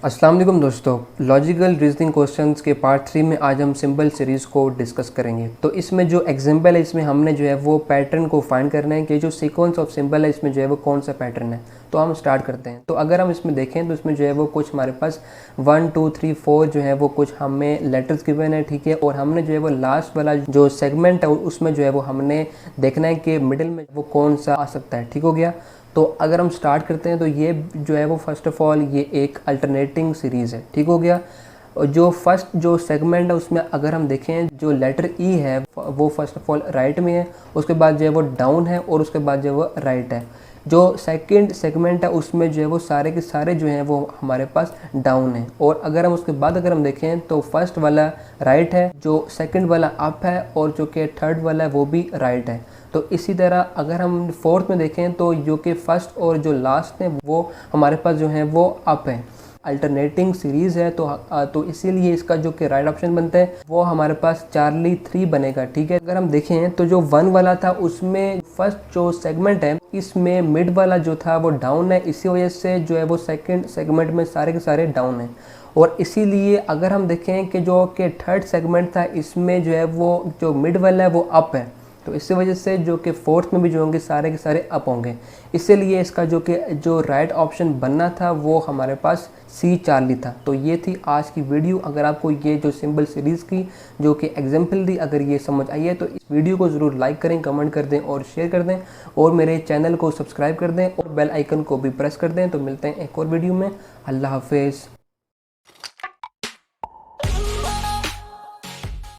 अस्सलाम वालेकुम दोस्तों, लॉजिकल रीजनिंग क्वेश्चंस के पार्ट 3 में आज हम सिंबल सीरीज़ को डिस्कस करेंगे। तो इसमें जो एग्जाम्पल है इसमें हमने जो है वो पैटर्न को फाइंड करना है कि जो सीक्वेंस ऑफ सिंबल है इसमें जो है वो कौन सा पैटर्न है। तो हम स्टार्ट करते हैं। तो अगर हम इसमें देखें तो इसमें जो है वो कुछ हमारे पास 1 2 3 4 जो है वो कुछ हमें लेटर्स गिवन है, ठीक है। और हमने जो है वो लास्ट वाला जो सेगमेंट है उसमें जो है वो हमने देखना है कि मिडिल में वो कौन सा आ सकता है, ठीक हो गया। तो अगर हम स्टार्ट करते हैं तो ये जो है वो फर्स्ट ऑफ ऑल ये एक अल्टरनेटिंग सीरीज़ है, ठीक हो गया। और जो फर्स्ट जो सेगमेंट है उसमें अगर हम देखें जो लेटर ई है वो फर्स्ट ऑफ ऑल राइट में है, उसके बाद जो है वो डाउन है और उसके बाद जो है वो राइट है। जो सेकंड सेगमेंट है उसमें जो है वो सारे के सारे जो हैं वो हमारे पास डाउन है। और अगर हम उसके बाद अगर हम देखें तो फर्स्ट वाला राइट है, जो सेकंड वाला अप है और जो कि थर्ड वाला है वो भी राइट है। तो इसी तरह अगर हम फोर्थ में देखें तो जो कि फर्स्ट और जो लास्ट है वो हमारे पास जो है वो अप है। अल्टरनेटिंग सीरीज़ है तो इसीलिए इसका जो कि राइट ऑप्शन बनता है वो हमारे पास चार्ली 3 बनेगा, ठीक है। अगर हम देखें तो जो 1 वाला था उसमें फर्स्ट जो सेगमेंट है इसमें मिड वाला जो था वो डाउन है, इसी वजह से जो है वो सेकंड सेगमेंट में सारे के सारे डाउन है। और इसीलिए अगर हम देखें कि जो कि थर्ड सेगमेंट था इसमें जो है वो जो मिड वाला है वो अप है, तो इसी वजह से जो कि फोर्थ में भी जो होंगे सारे के सारे अप होंगे। इसीलिए इसका जो राइट ऑप्शन बनना था वो हमारे पास सी चार्ली था। तो ये थी आज की वीडियो। अगर आपको ये जो सिंबल सीरीज़ की जो कि एग्जाम्पल दी अगर ये समझ आई है तो इस वीडियो को ज़रूर लाइक करें, कमेंट कर दें और शेयर कर दें और मेरे चैनल को सब्सक्राइब कर दें और बेल आइकन को भी प्रेस कर दें। तो मिलते हैं एक और वीडियो में। अल्लाह हाफिज़।